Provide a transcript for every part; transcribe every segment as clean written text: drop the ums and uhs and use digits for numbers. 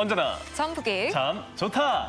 언제나 정북이. 참 좋다.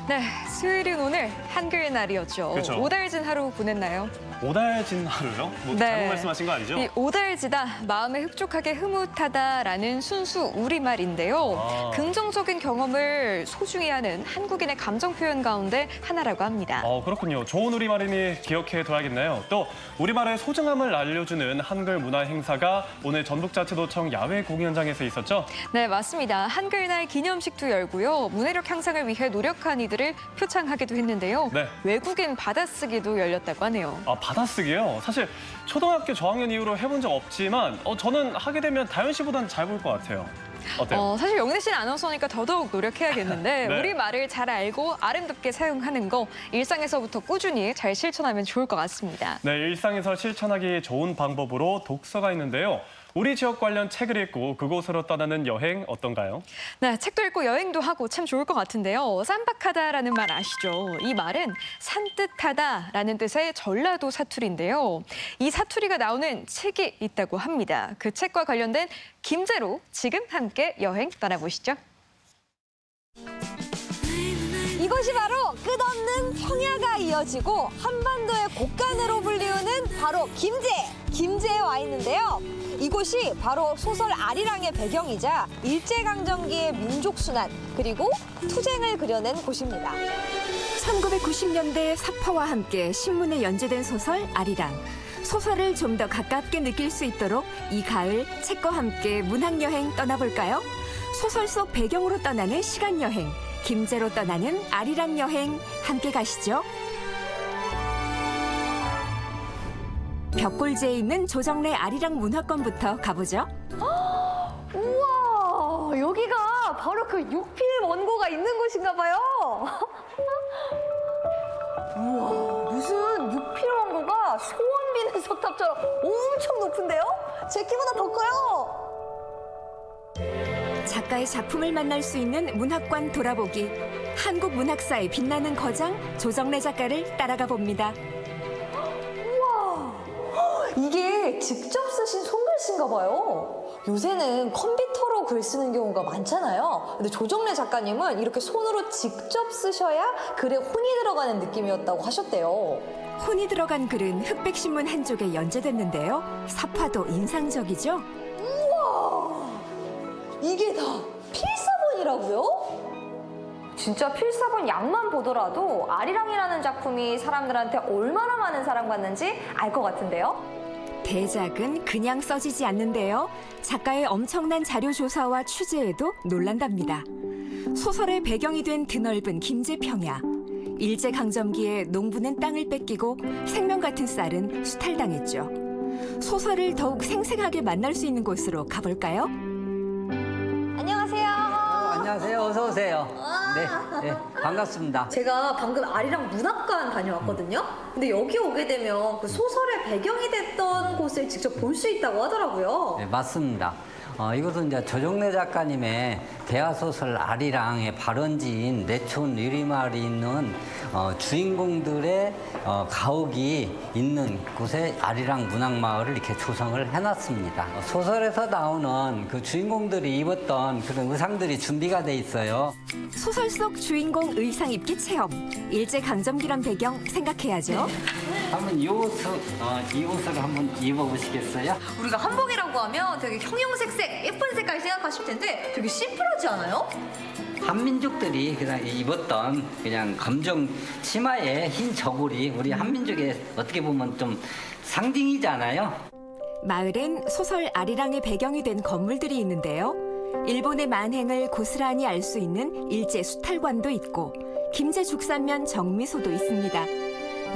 네, 수요일은 오늘 한글 날이었죠. 그쵸. 오달진 하루 보냈나요? 오달진 하루요? 뭐 잘못 말씀하신 거 아니죠? 이 오달지다, 마음에 흡족하게 흐뭇하다라는 순수 우리말인데요. 긍정적인 경험을 소중히 하는 한국인의 감정 표현 가운데 하나라고 합니다. 그렇군요. 좋은 우리말이니 기억해 둬야겠네요. 또 우리말의 소중함을 알려주는 한글 문화 행사가 오늘 전북자치도청 야외 공연장에서 있었죠? 네, 맞습니다. 한글날 기념식도 열고요. 문해력 향상을 위해 노력한 이들을 표창하기도 했는데요. 네. 외국인 받아쓰기도 열렸다고 하네요. 받아쓰기요? 사실 초등학교 저학년 이후로 해본 적 없지만 저는 하게 되면 다현 씨보단 잘 볼 것 같아요. 어때요? 사실 영대 씨는 아나운서니까 더더욱 노력해야겠는데 네. 우리말을 잘 알고 아름답게 사용하는 거 일상에서부터 꾸준히 잘 실천하면 좋을 것 같습니다. 네, 일상에서 실천하기 좋은 방법으로 독서가 있는데요. 우리 지역 관련 책을 읽고 그곳으로 떠나는 여행 어떤가요? 네, 책도 읽고 여행도 하고 참 좋을 것 같은데요. 쌈박하다라는 말 아시죠? 이 말은 산뜻하다라는 뜻의 전라도 사투리인데요. 이 사투리가 나오는 책이 있다고 합니다. 그 책과 관련된 김제로 지금 함께 여행 떠나보시죠. 이곳이 바로 끝없는 평야가 이어지고 한반도의 곡간으로 불리우는 바로 김제에 와 있는데요. 이곳이 바로 소설 아리랑의 배경이자 일제강점기의 민족순환 그리고 투쟁을 그려낸 곳입니다. 1990년대 사파와 함께 신문에 연재된 소설 아리랑. 소설을 좀 더 가깝게 느낄 수 있도록 이 가을 책과 함께 문학여행 떠나볼까요? 소설 속 배경으로 떠나는 시간여행, 김제로 떠나는 아리랑 여행 함께 가시죠. 벽골제에 있는 조정래 아리랑 문화관부터 가보죠. 우와, 여기가 바로 그 육필 원고가 있는 곳인가 봐요. 우와, 무슨 육필 원고가 소원 비는 석탑처럼 엄청 높은데요? 제 키보다 더 커요. 작가의 작품을 만날 수 있는 문학관 돌아보기. 한국 문학사의 빛나는 거장 조정래 작가를 따라가 봅니다. 이게 직접 쓰신 손글씨인가 봐요. 요새는 컴퓨터로 글 쓰는 경우가 많잖아요. 근데 조정래 작가님은 이렇게 손으로 직접 쓰셔야 글에 혼이 들어가는 느낌이었다고 하셨대요. 혼이 들어간 글은 흑백신문 한 쪽에 연재됐는데요. 사파도 인상적이죠? 우와! 이게 다 필사본이라고요? 진짜 필사본 양만 보더라도 아리랑이라는 작품이 사람들한테 얼마나 많은 사랑받는지 알 것 같은데요? 대작은 그냥 써지지 않는데요. 작가의 엄청난 자료 조사와 취재에도 놀란답니다. 소설의 배경이 된 드넓은 김제평야. 일제강점기에 농부는 땅을 뺏기고 생명 같은 쌀은 수탈당했죠. 소설을 더욱 생생하게 만날 수 있는 곳으로 가볼까요? 안녕하세요. 안녕하세요. 어서 오세요. 네, 반갑습니다. 제가 방금 아리랑 문학관 다녀왔거든요. 근데 여기 오게 되면 그 소설의 배경이 됐던 곳을 직접 볼 수 있다고 하더라고요. 네, 맞습니다. 이것은 이제 조정래 작가님의 대하소설 아리랑의 발원지인 내촌 유리마을이 있는 주인공들의 가옥이 있는 곳에 아리랑 문학마을을 이렇게 조성을 해놨습니다. 소설에서 나오는 그 주인공들이 입었던 그런 의상들이 준비가 돼 있어요. 소설 속 주인공 의상 입기 체험. 일제강점기란 배경 생각해야죠. 한번 이 옷을 한번 입어보시겠어요? 우리가 한복이라고 하면 되게 형형색색 예쁜 색깔 생각하실 텐데 되게 심플하지 않아요? 한민족들이 그냥 입었던 그냥 검정 치마에 흰 저고리 우리 한민족의 어떻게 보면 좀 상징이잖아요. 마을엔 소설 아리랑의 배경이 된 건물들이 있는데요. 일본의 만행을 고스란히 알 수 있는 일제 수탈관도 있고 김제 죽산면 정미소도 있습니다.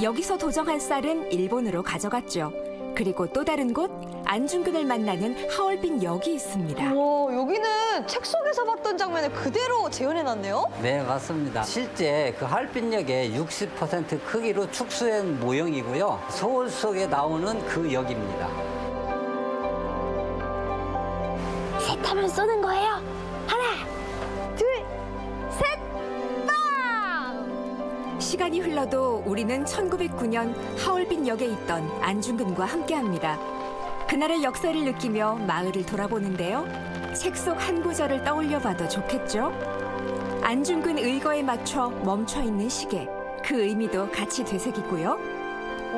여기서 도정한 쌀은 일본으로 가져갔죠. 그리고 또 다른 곳 안중근을 만나는 하얼빈 역이 있습니다. 와, 여기는 책 속에서 봤던 장면을 그대로 재현해놨네요? 네, 맞습니다. 실제 그 하얼빈역의 60% 크기로 축소한 모형이고요. 소울 속에 나오는 그 역입니다. 셋하면 쏘는 거예요. 하나, 둘, 셋, 빵! 시간이 흘러도 우리는 1909년 하얼빈역에 있던 안중근과 함께합니다. 그날의 역사를 느끼며 마을을 돌아보는데요. 책 속 한 구절을 떠올려 봐도 좋겠죠? 안중근 의거에 맞춰 멈춰 있는 시계. 그 의미도 같이 되새기고요.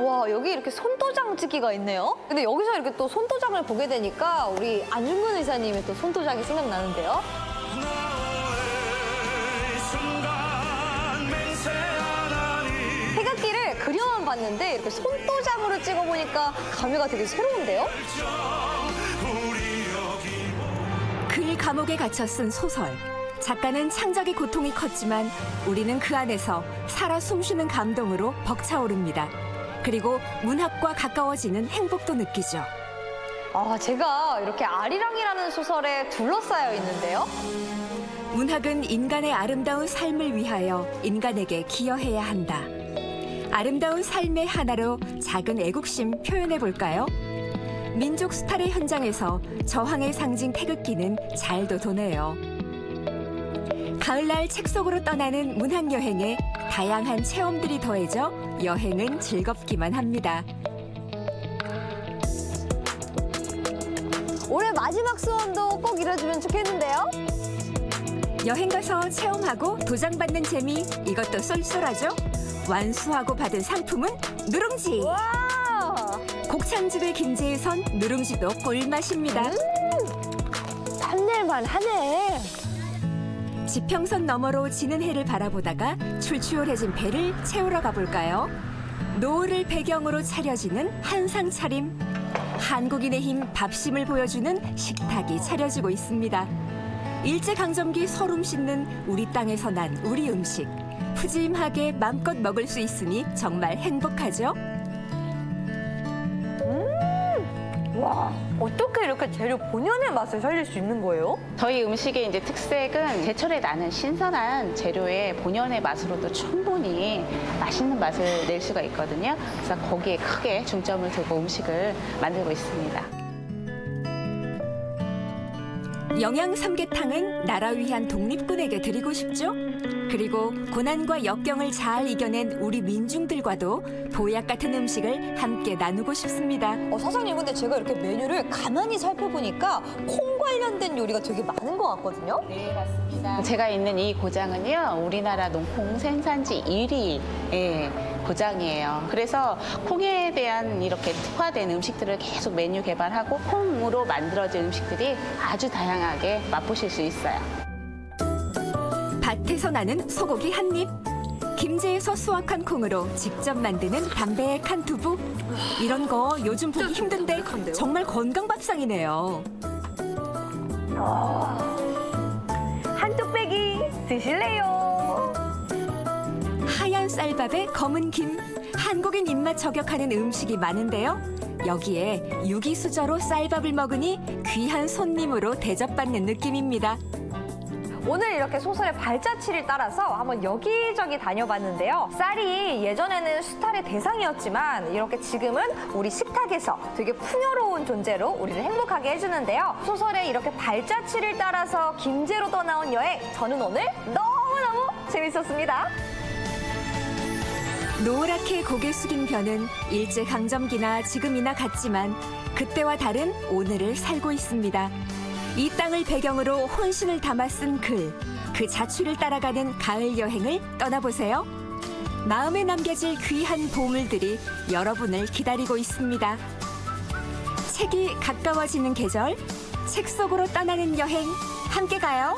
와, 여기 이렇게 손도장 찍기가 있네요. 근데 여기서 이렇게 또 손도장을 보게 되니까 우리 안중근 의사님의 또 손도장이 생각나는데요. 태극기를 그려만 봤는데 이렇게 손도장으로 찍어보니까 감회가 되게 새로운데요? 글 감옥에 갇혀 쓴 소설. 작가는 창작의 고통이 컸지만 우리는 그 안에서 살아 숨쉬는 감동으로 벅차오릅니다. 그리고 문학과 가까워지는 행복도 느끼죠. 아, 제가 이렇게 아리랑이라는 소설에 둘러싸여 있는데요. 문학은 인간의 아름다운 삶을 위하여 인간에게 기여해야 한다. 아름다운 삶의 하나로 작은 애국심 표현해 볼까요? 민족 수탈의 현장에서 저항의 상징 태극기는 잘도 도네요. 가을날 책 속으로 떠나는 문학 여행에 다양한 체험들이 더해져 여행은 즐겁기만 합니다. 올해 마지막 수원도 꼭 이뤄주면 좋겠는데요. 여행 가서 체험하고 도장받는 재미 이것도 쏠쏠하죠? 완수하고 받은 상품은 누룽지! 와, 곡창집의 김제에선 누룽지도 꿀맛입니다. 탐낼만 하네. 지평선 너머로 지는 해를 바라보다가 출추월해진 배를 채우러 가볼까요? 노을을 배경으로 차려지는 한상 차림. 한국인의 힘 밥심을 보여주는 식탁이 차려지고 있습니다. 일제강점기 서름 씻는 우리 땅에서 난 우리 음식. 푸짐하게 맘껏 먹을 수 있으니 정말 행복하죠? 와, 어떻게 이렇게 재료 본연의 맛을 살릴 수 있는 거예요? 저희 음식의 이제 특색은 제철에 나는 신선한 재료의 본연의 맛으로도 충분히 맛있는 맛을 낼 수가 있거든요. 그래서 거기에 크게 중점을 두고 음식을 만들고 있습니다. 영양 삼계탕은 나라 위한 독립군에게 드리고 싶죠? 그리고 고난과 역경을 잘 이겨낸 우리 민중들과도 보약 같은 음식을 함께 나누고 싶습니다. 사장님, 근데 제가 이렇게 메뉴를 가만히 살펴보니까 콩 관련된 요리가 되게 많은 것 같거든요? 네, 맞습니다. 제가 있는 이 고장은요, 우리나라 농콩 생산지 1위 고장이에요. 그래서 콩에 대한 이렇게 특화된 음식들을 계속 메뉴 개발하고 콩으로 만들어진 음식들이 아주 다양하게 맛보실 수 있어요. 밭에서 나는 소고기 한 입, 김제에서 수확한 콩으로 직접 만드는 담백한 두부. 이런 거 요즘 보기 힘든데 정말 건강 밥상이네요. 한 뚝배기 드실래요? 하얀 쌀밥에 검은 김, 한국인 입맛 저격하는 음식이 많은데요. 여기에 유기수저로 쌀밥을 먹으니 귀한 손님으로 대접받는 느낌입니다. 오늘 이렇게 소설의 발자취를 따라서 한번 여기저기 다녀봤는데요. 쌀이 예전에는 수탈의 대상이었지만 이렇게 지금은 우리 식탁에서 되게 풍요로운 존재로 우리를 행복하게 해주는데요. 소설의 이렇게 발자취를 따라서 김제로 떠나온 여행, 저는 오늘 너무너무 재밌었습니다. 노랗게 고개 숙인 벼는 일제강점기나 지금이나 같지만 그때와 다른 오늘을 살고 있습니다. 이 땅을 배경으로 혼신을 담아 쓴 글, 그 자취를 따라가는 가을 여행을 떠나보세요. 마음에 남겨질 귀한 보물들이 여러분을 기다리고 있습니다. 책이 가까워지는 계절, 책 속으로 떠나는 여행, 함께 가요.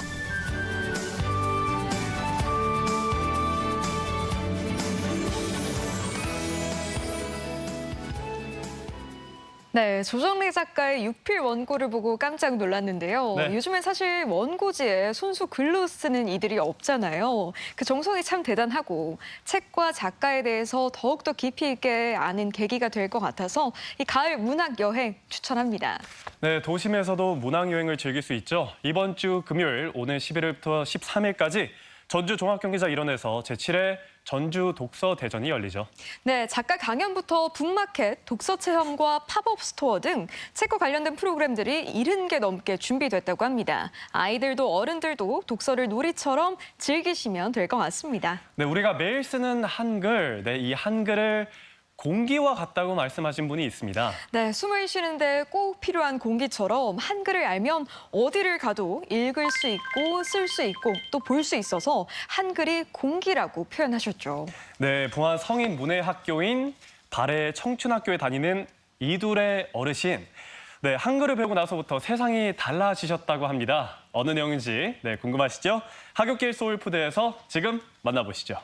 네, 조정래 작가의 육필 원고를 보고 깜짝 놀랐는데요. 네. 요즘엔 사실 원고지에 손수 글로 쓰는 이들이 없잖아요. 그 정성이 참 대단하고 책과 작가에 대해서 더욱더 깊이 있게 아는 계기가 될 것 같아서 이 가을 문학 여행 추천합니다. 네, 도심에서도 문학 여행을 즐길 수 있죠. 이번 주 금요일 오늘 11일부터 13일까지 전주 종합경기장 일원에서 제7회 전주 독서 대전이 열리죠. 네, 작가 강연부터 북마켓, 독서 체험과 팝업 스토어 등 책과 관련된 프로그램들이 70개 넘게 준비됐다고 합니다. 아이들도 어른들도 독서를 놀이처럼 즐기시면 될 것 같습니다. 네, 우리가 매일 쓰는 한글, 이 한글을 공기와 같다고 말씀하신 분이 있습니다. 네, 숨을 쉬는데 꼭 필요한 공기처럼 한글을 알면 어디를 가도 읽을 수 있고 쓸 수 있고 또 볼 수 있어서 한글이 공기라고 표현하셨죠. 네, 부안 성인 문예학교인 발해 청춘학교에 다니는 이둘의 어르신. 네, 한글을 배우고 나서부터 세상이 달라지셨다고 합니다. 어느 내용인지 궁금하시죠? 하굣길 소울푸드에서 지금 만나보시죠.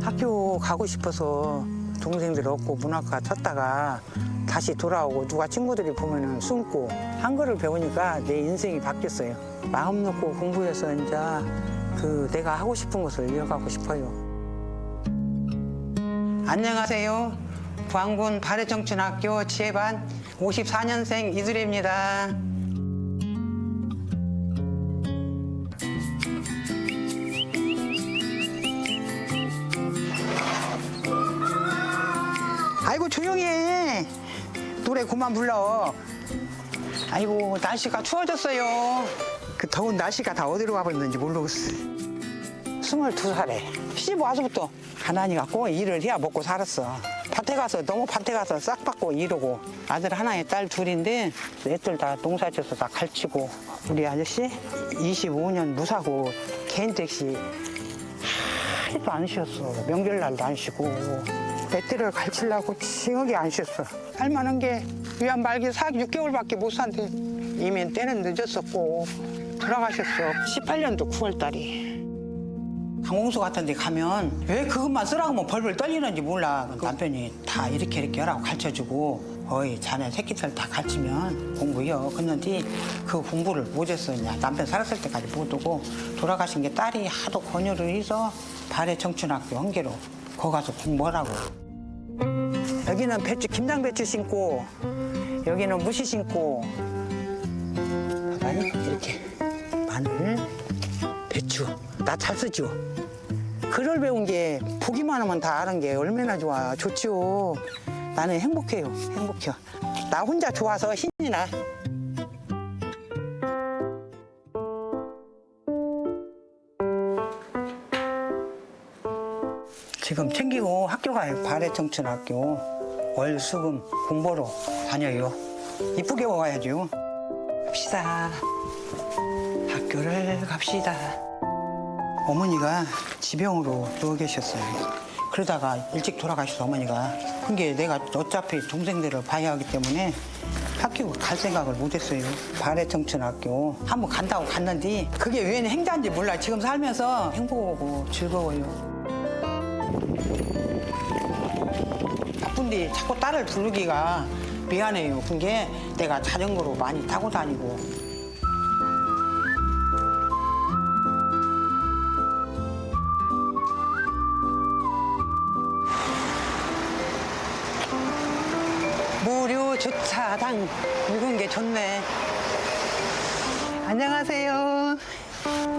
학교 가고 싶어서 동생들 얻고 문학과 쳤다가 다시 돌아오고 누가 친구들이 보면은 숨고 한글을 배우니까 내 인생이 바뀌었어요. 마음 놓고 공부해서 이제 내가 하고 싶은 것을 이어가고 싶어요. 안녕하세요. 부안군 발해청춘학교 지혜반 54년생 이두래입니다. 아이고 조용히 해. 노래 그만 불러. 아이고 날씨가 추워졌어요. 그 더운 날씨가 다 어디로 가버렸는지 모르겠어. 22살에 시집 와서부터 가난이 갖고 일을 해야 먹고 살았어. 밭에 가서 너무 밭에 가서 싹 받고 이러고 아들 하나에 딸 둘인데 애들 다 농사져서 다 갈치고 우리 아저씨 25년 무사고 개인 택시 하루도 안 쉬었어. 명절날도 안 쉬고 애들을 갈치려고 징하게 안 쉬었어. 할만한 게 위안 말기 6개월밖에 못 산대. 이미 때는 늦었었고 돌아가셨어. 18년도 9월달이. 강공소 같은 데 가면 왜 그것만 쓰라고 하면 벌벌 떨리는지 몰라. 남편이 다 이렇게 하라고 가르쳐주고 어이 자네 새끼들 다 가르치면 공부해요. 그런데 그 공부를 못했어. 남편 살았을 때까지 못 오고 돌아가신 게 딸이 하도 권유를 해서 발해청춘학교 한계로 거기 가서 공부하라고. 여기는 배추, 김장 배추 심고 여기는 무시 심고 봐봐요. 이렇게 마늘, 배추 나 잘 쓰죠. 글을 배운 게 보기만 하면 다 아는 게 얼마나 좋아. 좋죠. 나는 행복해요. 행복해요. 나 혼자 좋아서 신이 나. 지금 챙기고 학교 가요. 발해청춘학교 월수금 공부로 다녀요. 이쁘게 와야죠. 갑시다. 학교를 갑시다. 어머니가 지병으로 누워 계셨어요. 그러다가 일찍 돌아가셔서 어머니가. 그게 내가 어차피 동생들을 봐야 하기 때문에 학교 갈 생각을 못했어요. 발해청춘학교 한번 간다고 갔는데 그게 왜 행자인지 몰라. 지금 살면서 행복하고 즐거워요. 바쁜데 자꾸 딸을 부르기가 미안해요. 그게 내가 자전거로 많이 타고 다니고. 무료 주차장 묵은 게 좋네. 안녕하세요.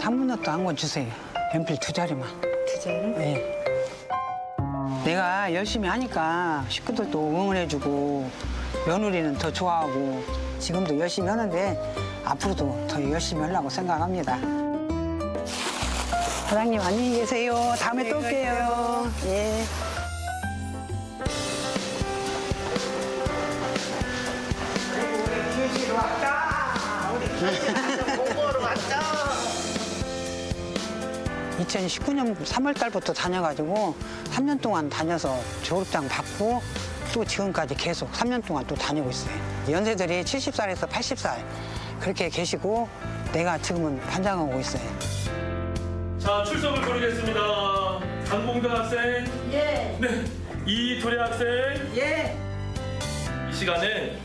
단문화도 한 권 주세요. 연필 2자리만. 2자리? 네. 내가 열심히 하니까 식구들도 응원해주고 며느리는 더 좋아하고 지금도 열심히 하는데 앞으로도 더 열심히 하려고 생각합니다. 사장님 안녕히 계세요. 다음에 또 올게요. 예. 우리 왔다. 우리 공부하러 왔다. 2019년 3월 달부터 다녀가지고 3년 동안 다녀서 졸업장 받고 또 지금까지 계속 3년 동안 또 다니고 있어요. 연세들이 70살에서 80살 그렇게 계시고 내가 지금은 반장하고 있어요. 자, 출석을 부르겠습니다. 강봉도 학생. 예. 네. 이도래 학생. 예. 이 시간에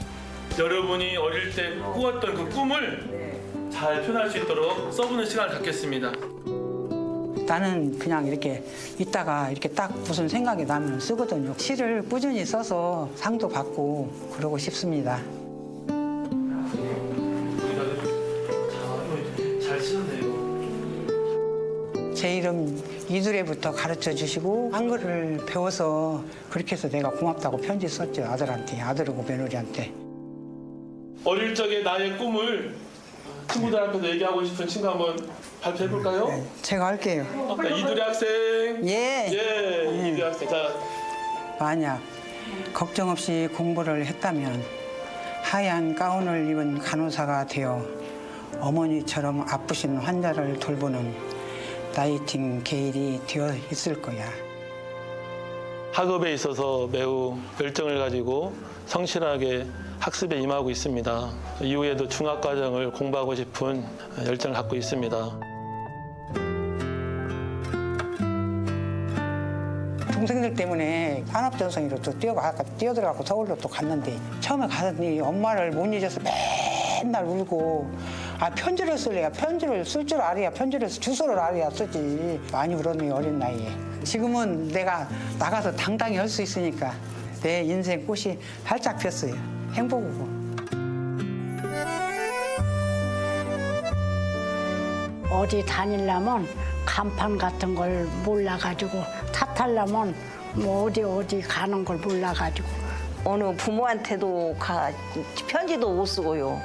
여러분이 어릴 때 꾸었던 그 꿈을 잘 표현할 수 있도록 써보는 시간을 갖겠습니다. 나는 그냥 이렇게 있다가 이렇게 딱 무슨 생각이 나면 쓰거든요. 시를 꾸준히 써서 상도 받고 그러고 싶습니다. 잘 쓰셨네요. 제 이름 이두래부터 가르쳐 주시고 한글을 배워서 그렇게 해서 내가 고맙다고 편지 썼죠. 아들한테, 아들하고 며느리한테. 어릴 적에 나의 꿈을 친구들한테도 얘기하고 싶은 친구 한번 발표해 볼까요? 제가 할게요. 이두리 학생. 예. 예, 이두리 학생. 자, 만약 걱정 없이 공부를 했다면 하얀 가운을 입은 간호사가 되어 어머니처럼 아프신 환자를 돌보는 나이팅게일이 되어 있을 거야. 학업에 있어서 매우 열정을 가지고 성실하게 학습에 임하고 있습니다. 이후에도 중학과정을 공부하고 싶은 열정을 갖고 있습니다. 동생들 때문에 산업전성기로 또 뛰어들어가고 서울로 또 갔는데 처음에 가더니 엄마를 못 잊어서 맨날 울고 편지를 쓸래야 편지를 쓸 줄 알아야 편지를 주소를 알아야 쓰지. 많이 울었네 어린 나이에. 지금은 내가 나가서 당당히 할 수 있으니까 내 인생 꽃이 활짝 폈어요. 행복이고. 어디 다니려면 간판 같은 걸 몰라가지고 차 타려면 뭐 어디 가는 걸 몰라가지고 어느 부모한테도 편지도 못 쓰고요.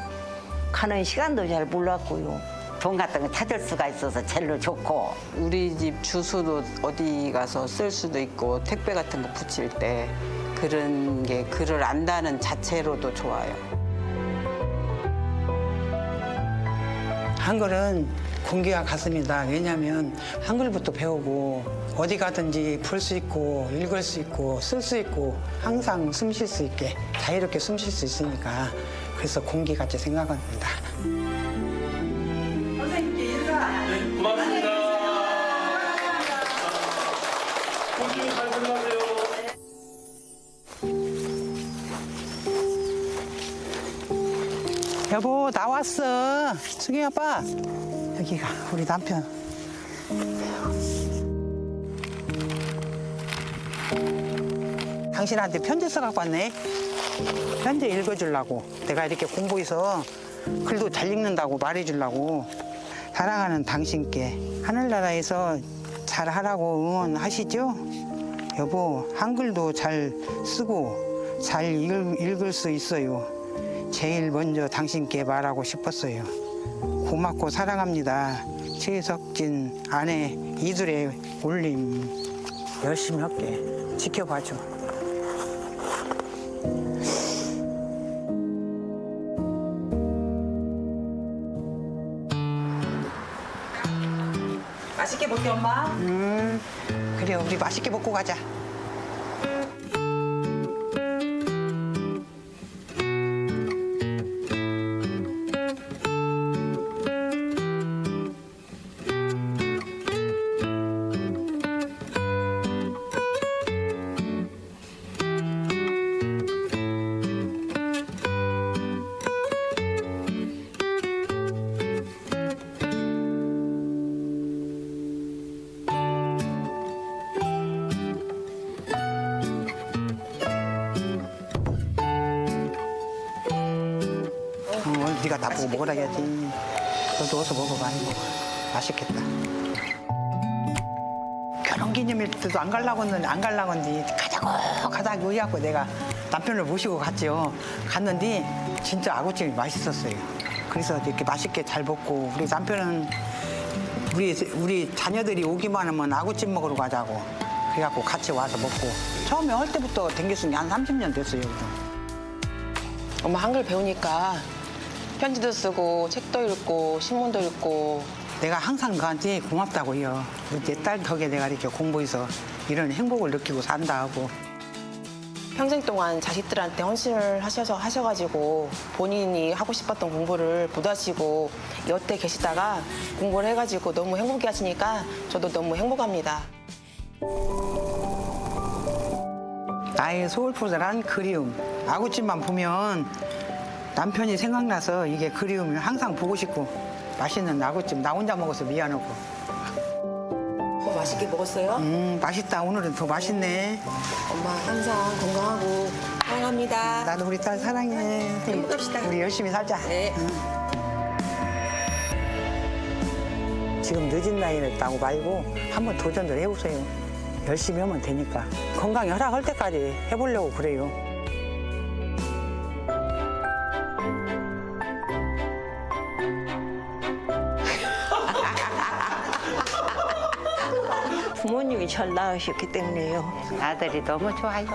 가는 시간도 잘 몰랐고요. 돈 같은 거 찾을 수가 있어서 제일로 좋고. 우리 집 주소도 어디 가서 쓸 수도 있고 택배 같은 거 붙일 때 그런 게 글을 안다는 자체로도 좋아요. 한글은 공기와 같습니다. 왜냐하면 한글부터 배우고 어디 가든지 볼 수 있고 읽을 수 있고 쓸 수 있고 항상 숨 쉴 수 있게 자유롭게 숨 쉴 수 있으니까 그래서 공기같이 생각합니다. 네, 고맙습니다. 공부 잘 생각하세요. 여보 나왔어. 승희 아빠. 여기가 우리 남편. 당신한테 편지 써갖고 왔네. 편지 읽어주려고. 내가 이렇게 공부해서 글도 잘 읽는다고 말해주려고. 사랑하는 당신께 하늘나라에서 잘하라고 응원하시죠? 여보 한글도 잘 쓰고 잘 읽을 수 있어요. 제일 먼저 당신께 말하고 싶었어요. 고맙고 사랑합니다. 최석진 아내 이두리 올림. 열심히 할게. 지켜봐줘. 맛있게 먹게 엄마. 그래 우리 맛있게 먹고 가자. 네가 다 보고 먹으라 해야지. 너도 어서 먹어봐. 이거 맛있겠다. 결혼기념일 때도 안 가려고 했는데 가자고 의하고 내가 남편을 모시고 갔죠. 갔는데 진짜 아구찜이 맛있었어요. 그래서 이렇게 맛있게 잘 먹고 우리 남편은 우리 자녀들이 오기만 하면 아구찜 먹으러 가자고 그래갖고 같이 와서 먹고 처음에 할 때부터 댕겼으니 한 30년 됐어요. 여기도. 엄마 한글 배우니까 편지도 쓰고 책도 읽고 신문도 읽고. 내가 항상 너한테 고맙다고요. 내 딸 덕에 내가 이렇게 공부해서 이런 행복을 느끼고 산다 하고. 평생 동안 자식들한테 헌신을 하셔가지고 본인이 하고 싶었던 공부를 못 하시고 여태 계시다가 공부를 해가지고 너무 행복해 하시니까 저도 너무 행복합니다. 나의 소울푸드란 그리움. 아구찜만 보면 남편이 생각나서 이게 그리움이 항상 보고 싶고 맛있는 아구찜 나 혼자 먹어서 미안하고. 맛있게 먹었어요? 맛있다. 오늘은 더 맛있네. 엄마 항상 건강하고 사랑합니다. 나도 우리 딸 사랑해. 행복합시다. 우리 열심히 살자. 네. 지금 늦은 나이를 따고 말고 한번 도전을 해보세요. 열심히 하면 되니까. 건강이 허락할 때까지 해보려고 그래요. 원흉이 잘 낳으셨기 때문에요. 아들이 너무 좋아요.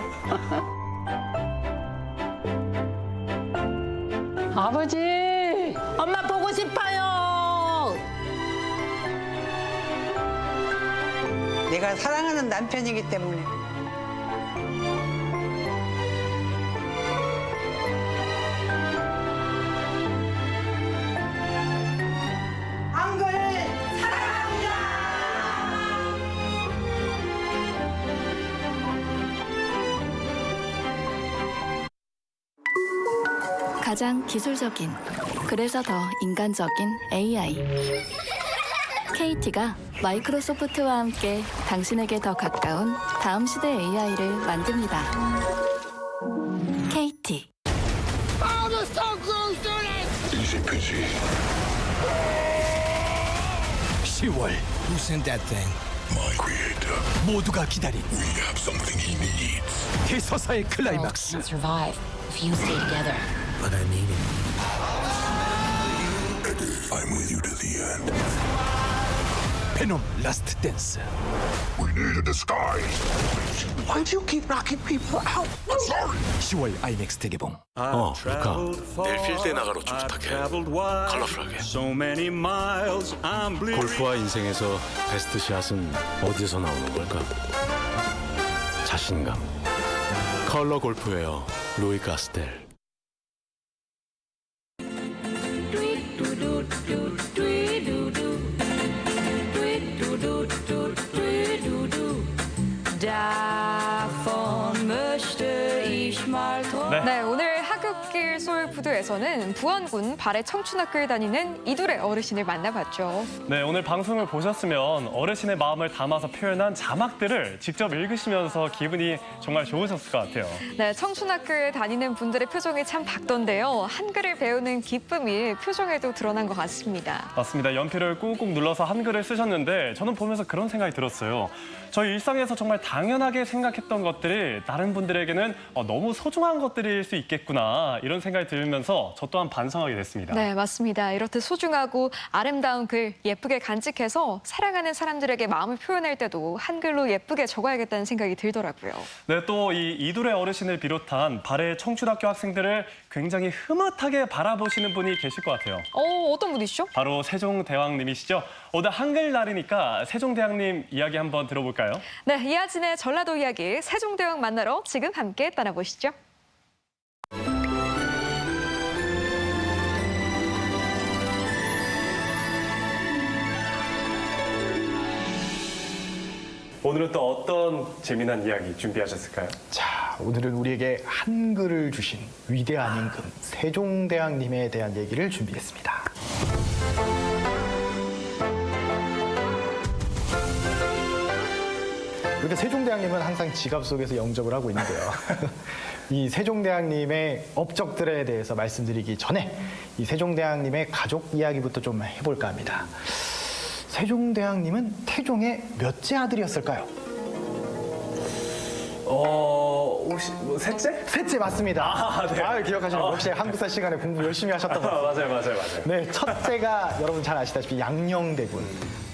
아버지, 엄마 보고 싶어요. 내가 사랑하는 남편이기 때문에. 한글 사랑합니다. 가장 기술적인, 그래서 더 인간적인 AI. KT가 마이크로소프트와 함께 당신에게 더 가까운 다음 시대 AI를 만듭니다. KT. Easy peasy. 10월 Who's that thing? My creator. 모두가 기다린 We have something he needs. 대서사의 클라이막스. survive if you stay together. But I need him. I'm with you to the end. 베놈 라스트 댄스. We need a disguise. Why do you keep knocking people out? I'm sorry. 10월 아이맥스 대개봉. 루카, 내일 필드에 나가러 좀 부탁해. 컬러풀하게. 골프와 인생에서 베스트 샷은 어디서 나오는 걸까? 자신감. 컬러 골프웨어 루이 가스텔. 네, 오늘 하굣길 소울푸드에서는 부안군 발해 청춘학교에 다니는 이둘의 어르신을 만나봤죠. 네, 오늘 방송을 보셨으면 어르신의 마음을 담아서 표현한 자막들을 직접 읽으시면서 기분이 정말 좋으셨을 것 같아요. 네, 청춘학교에 다니는 분들의 표정이 참 밝던데요. 한글을 배우는 기쁨이 표정에도 드러난 것 같습니다. 맞습니다. 연필을 꾹꾹 눌러서 한글을 쓰셨는데 저는 보면서 그런 생각이 들었어요. 저희 일상에서 정말 당연하게 생각했던 것들이 다른 분들에게는 너무 소중한 것들일 수 있겠구나 이런 생각이 들면서 저 또한 반성하게 됐습니다. 네, 맞습니다. 이렇듯 소중하고 아름다운 글 예쁘게 간직해서 사랑하는 사람들에게 마음을 표현할 때도 한글로 예쁘게 적어야겠다는 생각이 들더라고요. 네, 또 이 이둘의 어르신을 비롯한 발해 청춘학교 학생들을 굉장히 흐뭇하게 바라보시는 분이 계실 것 같아요. 어떤 분이시죠? 바로 세종대왕님이시죠. 오늘 한글날이니까 세종대왕님 이야기 한번 들어볼까요? 네, 이하진의 전라도 이야기 세종대왕 만나러 지금 함께 떠나보시죠. 오늘은 또 어떤 재미난 이야기 준비하셨을까요? 자, 오늘은 우리에게 한글을 주신 위대한 임금 세종대왕님에 대한 얘기를 준비했습니다. 이렇게 세종대왕님은 항상 지갑 속에서 영접을 하고 있는데요. 이 세종대왕님의 업적들에 대해서 말씀드리기 전에 이 세종대왕님의 가족 이야기부터 좀 해볼까 합니다. 세종대왕님은 태종의 몇째 아들이었을까요? 혹시 셋째? 셋째 맞습니다. 네. 기억하시는 거 역시 한국사 시간에 공부 열심히 하셨던 것 같아요. 맞아요. 네, 첫째가 여러분 잘 아시다시피 양녕대군,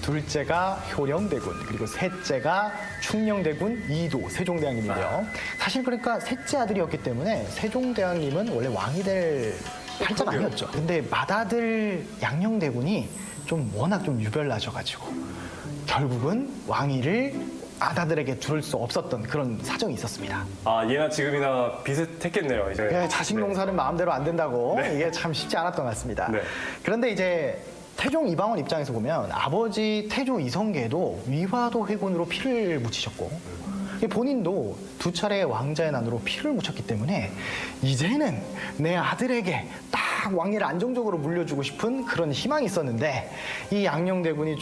둘째가 효령대군, 그리고 셋째가 충녕대군 이도 세종대왕님인데요. 사실 그러니까 셋째 아들이었기 때문에 세종대왕님은 원래 왕이 될 팔자가 아니었죠. 근데 맏아들 양녕대군이 워낙 유별나셔가지고 결국은 왕위를 아다들에게 두를 수 없었던 그런 사정이 있었습니다. 예나 지금이나 비슷했겠네요. 이제. 네, 자식 농사는 마음대로 안 된다고 네. 이게 참 쉽지 않았던 것 같습니다. 네. 그런데 이제 태종 이방원 입장에서 보면 아버지 태조 이성계도 위화도 회군으로 피를 묻히셨고 본인도 두 차례 왕자의 난으로 피를 묻혔기 때문에 이제는 내 아들에게 딱 왕위를 안정적으로 물려주고 싶은 그런 희망이 있었는데 이 양녕대군이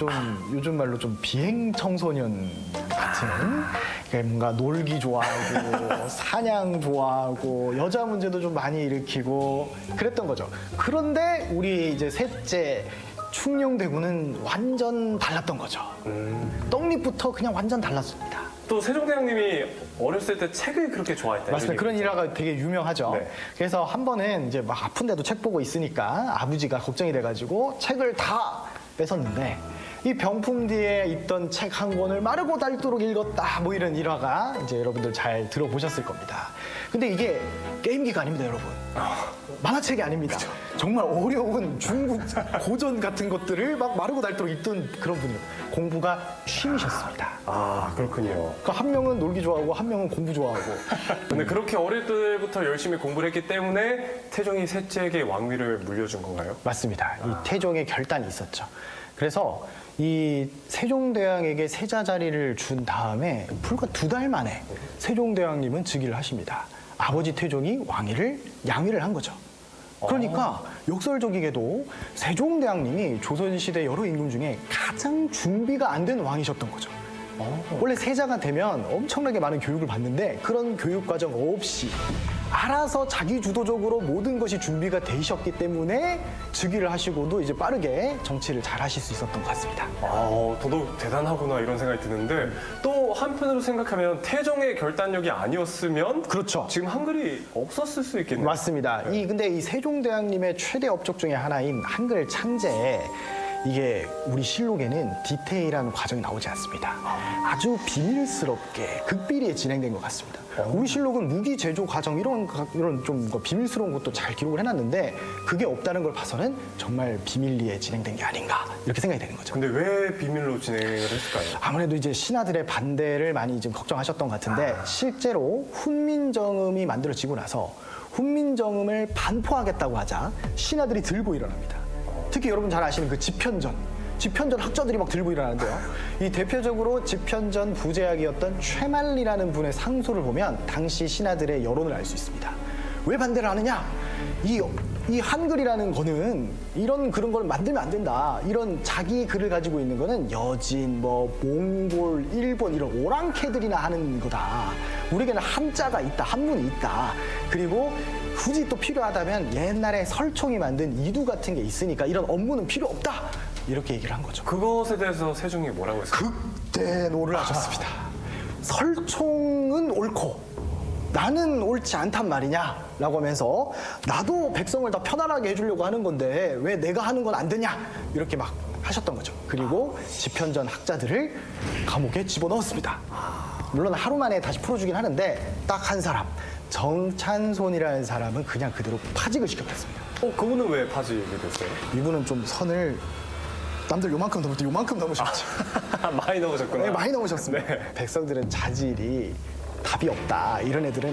요즘 말로 비행 청소년 같은 뭔가 놀기 좋아하고 사냥 좋아하고 여자 문제도 좀 많이 일으키고 그랬던 거죠. 그런데 우리 이제 셋째 충녕대군은 완전 달랐던 거죠. 떡잎부터 그냥 완전 달랐습니다. 또 세종대왕님이 어렸을 때 책을 그렇게 좋아했다요. 맞습니다. 그런 일화가 되게 유명하죠. 네. 그래서 한 번은 이제 막 아픈데도 책 보고 있으니까 아버지가 걱정이 돼가지고 책을 다 뺏었는데 이 병풍 뒤에 있던 책 한 권을 마르고 닳도록 읽었다. 뭐 이런 일화가 이제 여러분들 잘 들어보셨을 겁니다. 근데 이게 게임기가 아닙니다, 여러분. 만화책이 아닙니다. 정말 어려운 중국 고전 같은 것들을 막 마르고 닳도록 읽던 그런 분이에요. 공부가 취미셨습니다. 아, 그렇군요. 그러니까 한 명은 놀기 좋아하고 한 명은 공부 좋아하고. 근데 그렇게 어릴 때부터 열심히 공부를 했기 때문에 태종이 셋째에게 왕위를 물려준 건가요? 맞습니다. 이 태종의 결단이 있었죠. 그래서 이 세종대왕에게 세자 자리를 준 다음에 불과 2달 만에 세종대왕님은 즉위를 하십니다. 아버지 태종이 양위를 한 거죠. 그러니까 역설적이게도 세종대왕님이 조선시대 여러 임금 중에 가장 준비가 안 된 왕이셨던 거죠. 원래 세자가 되면 엄청나게 많은 교육을 받는데 그런 교육 과정 없이 알아서 자기 주도적으로 모든 것이 준비가 되셨기 때문에 즉위를 하시고도 이제 빠르게 정치를 잘 하실 수 있었던 것 같습니다. 더더욱 대단하구나 이런 생각이 드는데 또 한편으로 생각하면 태종의 결단력이 아니었으면 그렇죠. 지금 한글이 없었을 수 있겠네요. 맞습니다. 근데 이 세종대왕님의 최대 업적 중에 하나인 한글 창제 이게 우리 실록에는 디테일한 과정이 나오지 않습니다. 아주 비밀스럽게 극비리에 진행된 것 같습니다. 우리 실록은 무기 제조 과정 이런 좀 비밀스러운 것도 잘 기록을 해놨는데 그게 없다는 걸 봐서는 정말 비밀리에 진행된 게 아닌가 이렇게 생각이 되는 거죠. 근데 왜 비밀로 진행을 했을까요? 아무래도 이제 신하들의 반대를 많이 좀 걱정하셨던 것 같은데 실제로 훈민정음이 만들어지고 나서 훈민정음을 반포하겠다고 하자 신하들이 들고 일어납니다. 특히 여러분 잘 아시는 그 집현전 학자들이 막 들고 일어나는데요. 이 대표적으로 집현전 부제학이었던 최만리라는 분의 상소를 보면 당시 신하들의 여론을 알 수 있습니다. 왜 반대를 하느냐? 이 한글이라는 거는 그런 걸 만들면 안 된다. 이런 자기 글을 가지고 있는 거는 여진, 몽골, 일본 이런 오랑캐들이나 하는 거다. 우리에게는 한자가 있다, 한문이 있다. 그리고 굳이 또 필요하다면 옛날에 설총이 만든 이두 같은 게 있으니까 이런 업무는 필요 없다. 이렇게 얘기를 한 거죠. 그것에 대해서 세종이 뭐라고 했어요? 극대노를 하셨습니다. 설총은 옳고 나는 옳지 않단 말이냐 라고 하면서 나도 백성을 다 편안하게 해주려고 하는 건데 왜 내가 하는 건 안 되냐 이렇게 막 하셨던 거죠. 그리고 집현전 학자들을 감옥에 집어넣었습니다. 물론 하루 만에 다시 풀어주긴 하는데 딱 한 사람 정찬손이라는 사람은 그냥 그대로 파직을 시켜버렸습니다. 그분은 왜 파직이 됐어요? 이분은 좀 선을 남들 요만큼 넘을 때 요만큼 넘으셨죠. 많이 넘으셨구나. 네, 많이 넘으셨습니다. 네. 백성들은 자질이 답이 없다. 이런 애들은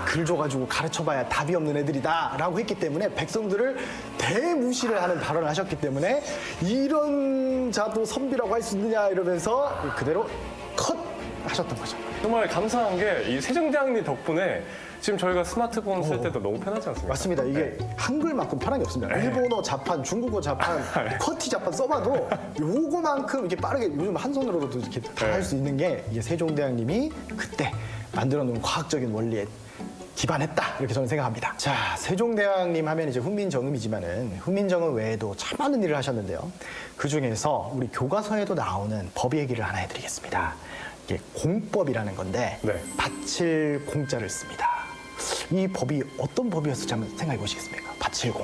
글 줘가지고 가르쳐봐야 답이 없는 애들이다 라고 했기 때문에 백성들을 대무시를 하는 발언을 하셨기 때문에 이런 자도 선비라고 할 수 있느냐 이러면서 그대로 컷 하셨던 거죠. 정말 감사한 게 이 세종대왕님 덕분에 지금 저희가 스마트폰 쓸 때도 너무 편하지 않습니까? 맞습니다. 이게 한글만큼 편한 게 없습니다. 일본어 자판, 중국어 자판, 커티 자판 써봐도 요거만큼 이렇게 빠르게 요즘 한 손으로도 이렇게 다 할 수 있는 게 이게 세종대왕님이 그때 만들어 놓은 과학적인 원리에 기반했다 이렇게 저는 생각합니다. 자, 세종대왕님 하면 이제 훈민정음이지만은 훈민정음 외에도 참 많은 일을 하셨는데요. 그 중에서 우리 교과서에도 나오는 법 얘기를 하나 해드리겠습니다. 이게 공법이라는 건데 바칠 공자를 씁니다. 이 법이 어떤 법이었을지 한번 생각해 보시겠습니까? 바칠공.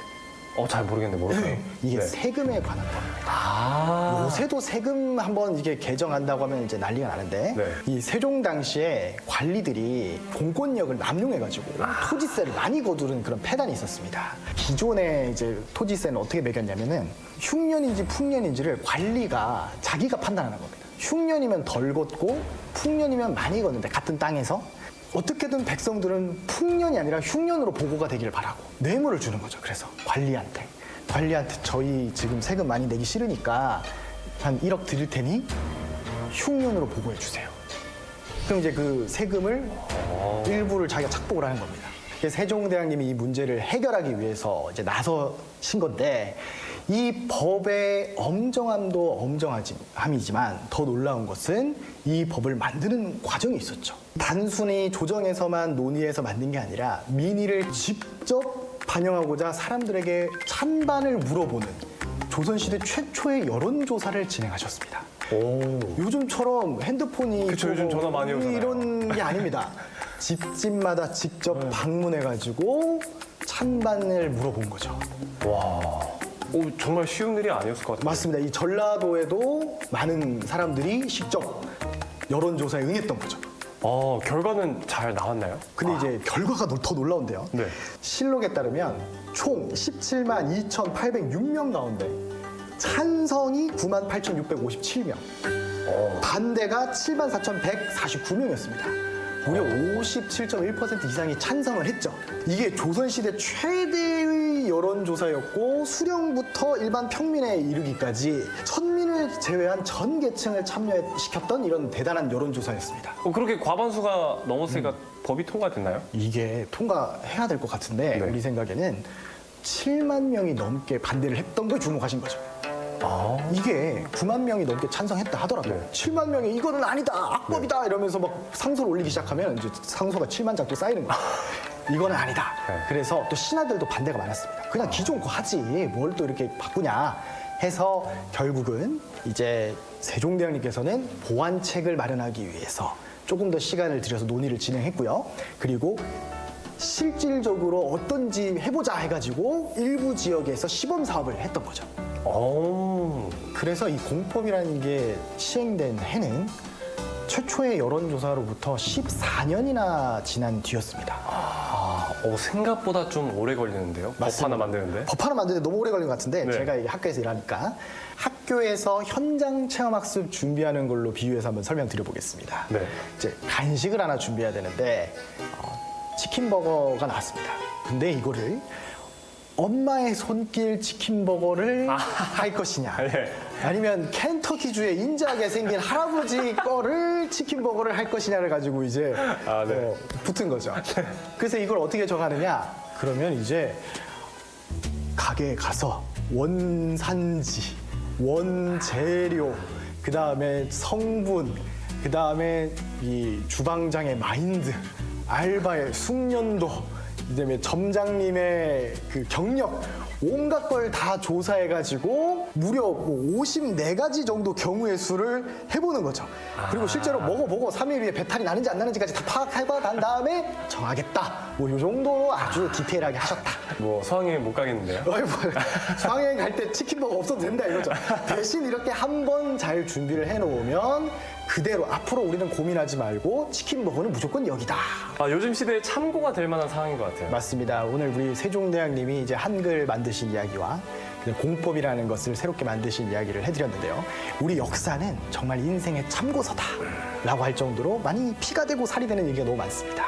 잘 모르겠는데 뭘까요? 이게 세금에 관한 법입니다. 요새도 세금 한번 이게 개정한다고 하면 이제 난리가 나는데 이 세종 당시에 관리들이 공권력을 남용해가지고 토지세를 많이 거두는 그런 폐단이 있었습니다. 기존의 이제 토지세는 어떻게 매겼냐면은 흉년인지 풍년인지를 관리가 자기가 판단하는 겁니다. 흉년이면 덜 걷고 풍년이면 많이 걷는데 같은 땅에서 어떻게든 백성들은 풍년이 아니라 흉년으로 보고가 되기를 바라고 뇌물을 주는 거죠. 그래서 관리한테 저희 지금 세금 많이 내기 싫으니까 한 1억 드릴 테니 흉년으로 보고해 주세요. 그럼 이제 그 세금을 일부를 자기가 착복을 하는 겁니다. 세종대왕님이 이 문제를 해결하기 위해서 이제 나서신 건데 이 법의 엄정함도 엄정함이지만 더 놀라운 것은 이 법을 만드는 과정이 있었죠. 단순히 조정에서만 논의해서 만든 게 아니라 민의를 직접 반영하고자 사람들에게 찬반을 물어보는 조선시대 최초의 여론조사를 진행하셨습니다. 요즘처럼 핸드폰이 요즘 전화 많이 오잖아요. 이런 게 아닙니다. 집집마다 직접 방문해가지고 찬반을 물어본 거죠. 오, 정말 쉬운 일이 아니었을 것 같아요. 맞습니다. 이 전라도에도 많은 사람들이 직접 여론조사에 응했던 거죠. 결과는 잘 나왔나요? 근데 이제 결과가 더 놀라운데요. 네. 실록에 따르면 총 17만 2,806명 가운데 찬성이 9만 8,657명, 반대가 7만 4,149명이었습니다. 무려 57.1% 이상이 찬성을 했죠. 이게 조선시대 최대의 여론조사였고 수령부터 일반 평민에 이르기까지 천민을 제외한 전 계층을 참여시켰던 이런 대단한 여론조사였습니다. 그렇게 과반수가 넘었으니까 법이 통과됐나요? 이게 통과해야 될 것 같은데 네. 우리 생각에는 7만 명이 넘게 반대를 했던 걸 주목하신 거죠. 이게 9만 명이 넘게 찬성했다 하더라도 7만 명이 이거는 아니다, 악법이다 이러면서 막 상소를 올리기 시작하면 이제 상소가 7만 장 또 쌓이는 거예요. 이거는 아니다. 그래서 또 신하들도 반대가 많았습니다. 그냥 기존 거 하지 뭘 또 이렇게 바꾸냐 해서 결국은 이제 세종대왕님께서는 보완책을 마련하기 위해서 조금 더 시간을 들여서 논의를 진행했고요. 그리고 실질적으로 어떤지 해보자 해가지고 일부 지역에서 시범 사업을 했던 거죠. 그래서 이 공법이라는 게 시행된 해는 최초의 여론조사로부터 14년이나 지난 뒤였습니다. 생각보다 좀 오래 걸리는데요? 법 하나 만드는데? 법 하나 만드는데 너무 오래 걸린 것 같은데 네. 제가 이게 학교에서 일하니까 학교에서 현장 체험학습 준비하는 걸로 비유해서 한번 설명드려보겠습니다. 네. 이제 간식을 하나 준비해야 되는데 치킨버거가 나왔습니다. 근데 이거를 엄마의 손길 치킨버거를 할 것이냐 네. 아니면 켄터키주의 인자하게 생긴 할아버지 거를 치킨버거를 할 것이냐를 가지고 이제 붙은 거죠. 그래서 이걸 어떻게 정하느냐 그러면 이제 가게에 가서 원산지, 원재료, 그 다음에 성분, 그 다음에 이 주방장의 마인드, 알바의 숙련도, 그다음에 점장님의 그 경력, 온갖 걸 다 조사해가지고 무려 54가지 정도 경우의 수를 해보는 거죠. 그리고 실제로 먹어보고 3일 후에 배탈이 나는지 안 나는지까지 다 파악해봐 난 다음에 정하겠다. 뭐 이 정도로 아주 디테일하게 하셨다. 뭐 수학여행 못 가겠는데요? 수학여행 갈 때 치킨버거 없어도 된다 이거죠. 대신 이렇게 한 번 잘 준비를 해놓으면 그대로 앞으로 우리는 고민하지 말고 치킨버거는 무조건 여기다. 요즘 시대에 참고가 될 만한 상황인 것 같아요. 맞습니다. 오늘 우리 세종대왕님이 이제 한글 만드신 이야기와 공법이라는 것을 새롭게 만드신 이야기를 해드렸는데요. 우리 역사는 정말 인생의 참고서다라고 할 정도로 많이 피가 되고 살이 되는 얘기가 너무 많습니다.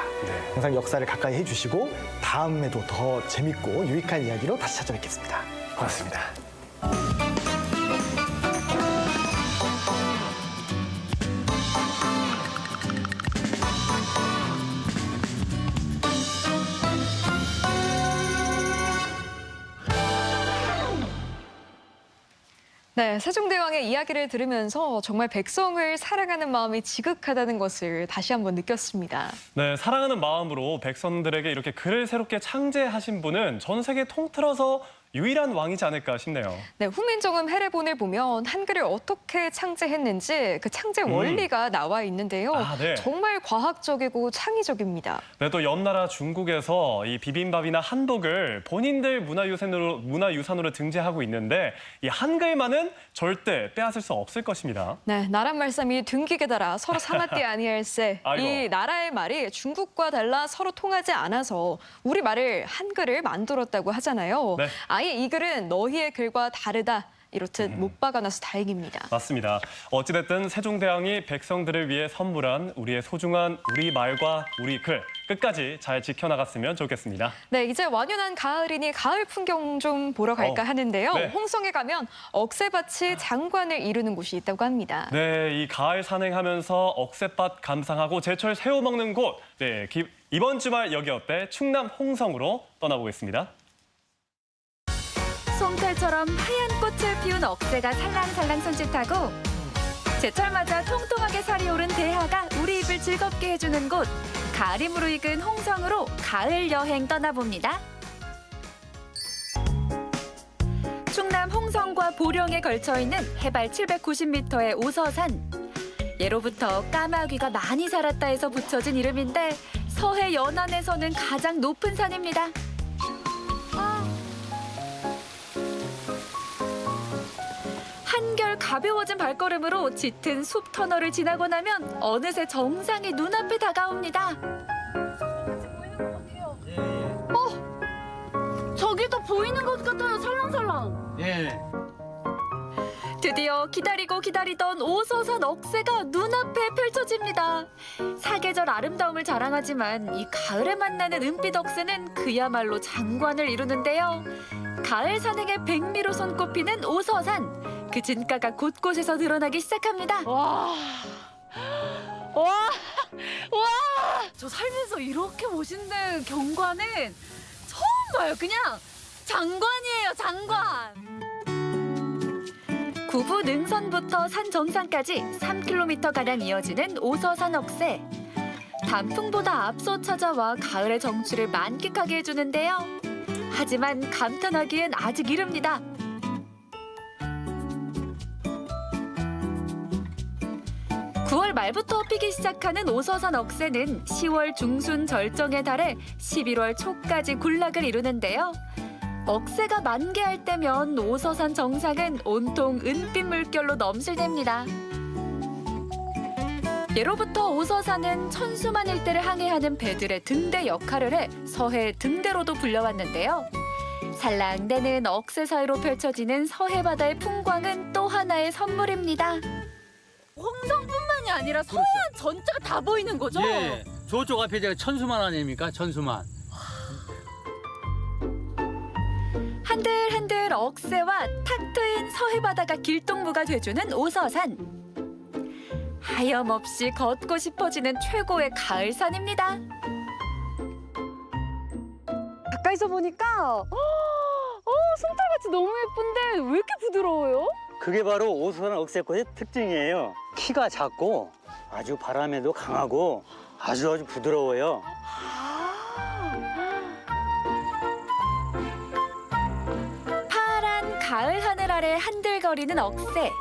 항상 역사를 가까이 해주시고 다음에도 더 재밌고 유익한 이야기로 다시 찾아뵙겠습니다. 고맙습니다. 네, 세종대왕의 이야기를 들으면서 정말 백성을 사랑하는 마음이 지극하다는 것을 다시 한번 느꼈습니다. 네, 사랑하는 마음으로 백성들에게 이렇게 글을 새롭게 창제하신 분은 전 세계 통틀어서 유일한 왕이지 않을까 싶네요. 네, 후민정음 해례본을 보면 한글을 어떻게 창제했는지 그 창제 원리가 나와 있는데요. 네. 정말 과학적이고 창의적입니다. 네, 또 옆나라 중국에서 이 비빔밥이나 한복을 본인들 문화유산으로 등재하고 있는데 이 한글만은 절대 빼앗을 수 없을 것입니다. 네, 나란 말씀이 등기게 달아 서로 삼았디 아니할세. 이 나라의 말이 중국과 달라 서로 통하지 않아서 우리 말을 한글을 만들었다고 하잖아요. 네. 아예 이 글은 너희의 글과 다르다. 이렇듯 못 박아놔서 다행입니다. 맞습니다. 어찌됐든 세종대왕이 백성들을 위해 선물한 우리의 소중한 우리 말과 우리 글 끝까지 잘 지켜나갔으면 좋겠습니다. 네, 이제 완연한 가을이니 가을 풍경 좀 보러 갈까 하는데요. 네. 홍성에 가면 억새밭이 장관을 이루는 곳이 있다고 합니다. 네, 이 가을 산행하면서 억새밭 감상하고 제철 새우 먹는 곳. 네, 이번 주말 여기 어때? 충남 홍성으로 떠나보겠습니다. 솜털처럼 하얀 꽃을 피운 억새가 살랑살랑 손짓하고 제철 맞아 통통하게 살이 오른 대하가 우리 입을 즐겁게 해주는 곳 가을이 무르익은 홍성으로 가을 여행 떠나봅니다. 충남 홍성과 보령에 걸쳐있는 해발 790m의 오서산. 예로부터 까마귀가 많이 살았다 해서 붙여진 이름인데 서해 연안에서는 가장 높은 산입니다. 한결 가벼워진 발걸음으로 짙은 숲 터널을 지나고 나면 어느새 정상이 눈앞에 다가옵니다. 저기도 보이는 것 같아요, 살랑살랑. 예. 드디어 기다리고 기다리던 오서산 억새가 눈앞에 펼쳐집니다. 사계절 아름다움을 자랑하지만 이 가을에 만나는 은빛 억새는 그야말로 장관을 이루는데요. 가을 산행의 백미로 손꼽히는 오서산. 그 진가가 곳곳에서 드러나기 시작합니다. 와. 저 살면서 이렇게 멋있는 경관은 처음 봐요. 그냥 장관이에요, 장관. 구부 능선부터 산 정상까지 3km가량 이어지는 오서산 억새. 단풍보다 앞서 찾아와 가을의 정취를 만끽하게 해주는데요. 하지만 감탄하기엔 아직 이릅니다. (9월) 말부터 피기 시작하는 오서산 억새는 10월 중순 절정에 달해 11월 초까지 군락을 이루는데요. 억새가 만개할 때면 오서산 정상은 온통 은빛 물결로 넘실댑니다. 예로부터 오서산은 천수만 일대를 항해하는 배들의 등대 역할을 해 서해 등대로도 불려왔는데요. 살랑대는 억새 사이로 펼쳐지는 서해 바다의 풍광은 또 하나의 선물입니다. 홍성뿐만이 아니라 서해안 전체가 다 보이는 거죠? 예. 저쪽 앞에 제가 천수만 아닙니까? 천수만. 한들한들 억새와 탁 트인 서해 바다가 길동무가 돼주는 오서산. 하염없이 걷고 싶어지는 최고의 가을산입니다. 가까이서 보니까 솜털같이 너무 예쁜데 왜 이렇게 부드러워요? 그게 바로 오서산 억새꽃의 특징이에요. 키가 작고 아주 바람에도 강하고 아주 부드러워요. 파란 가을 하늘 아래 한들거리는 억새.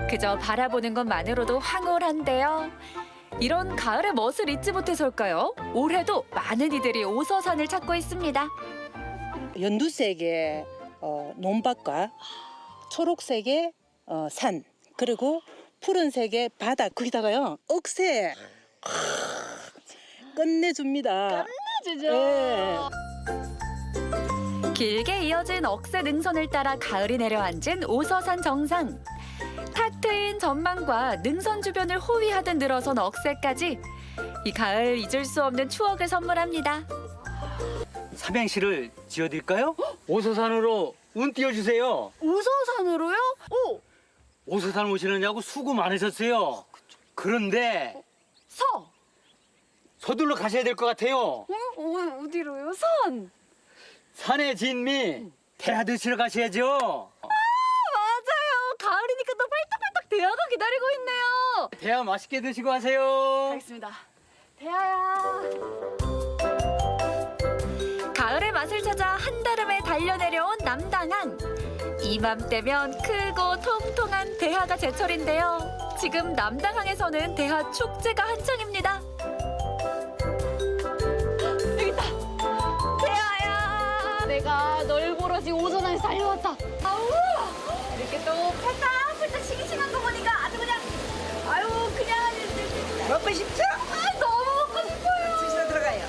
그저 바라보는 것만으로도 황홀한데요. 이런 가을의 멋을 잊지 못해서일까요? 올해도 많은 이들이 오서산을 찾고 있습니다. 연두색의 논밭과 초록색의 산, 그리고 푸른색의 바다, 거기다가요 억새 끝내줍니다. 끝내주죠. 네. 길게 이어진 억새 능선을 따라 가을이 내려앉은 오서산 정상. 탁 트인 전망과 능선 주변을 호위하듯 늘어선 억새까지 이 가을 잊을 수 없는 추억을 선물합니다. 삼행시를 지어드릴까요? 오서산으로 운 띄워주세요. 오서산으로요? 오! 오서산 오시느냐고 수고 많으셨어요. 그런데 서둘러 가셔야 될 것 같아요. 어디로요? 선! 산의 진미 대하 드시러 가셔야죠. 맞아요. 가을이니까 또 팔딱팔딱 대하가 기다리고 있네요. 대하 맛있게 드시고 가세요. 알겠습니다. 대하야. 가을의 맛을 찾아 한달음에 달려내려온 남당항. 이맘때면 크고 통통한 대하가 제철인데요. 지금 남당항에서는 대하 축제가 한창입니다. 여기 있다. 대하야. 내가 널 보러 지금 오전에 달려왔다. 아우. 이렇게 또 팔딱팔딱 싱싱한 거 보니까 아주 그냥 아유 그냥 먹고 싶죠? 너무 먹고 싶어요. 드시러 들어가요.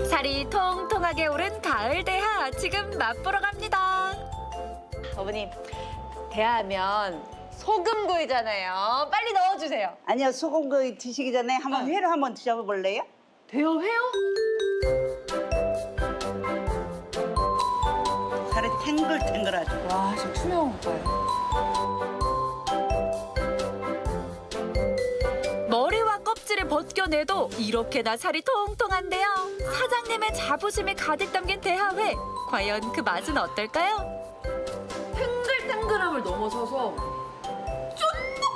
살이 통통하게 오른 가을 대하 지금 맛보러 갑니다. 어머님, 대하면 소금구이잖아요. 빨리 넣어주세요. 아니요, 소금구이 드시기 전에 한번 회로 한번 드셔볼래요? 대하 회요? 살이 탱글탱글하죠. 와, 저 투명한 거예요. 머리와 껍질을 벗겨내도 이렇게나 살이 통통한데요. 사장님의 자부심이 가득 담긴 대하회. 과연 그 맛은 어떨까요? 탱글탱글함을 넘어서서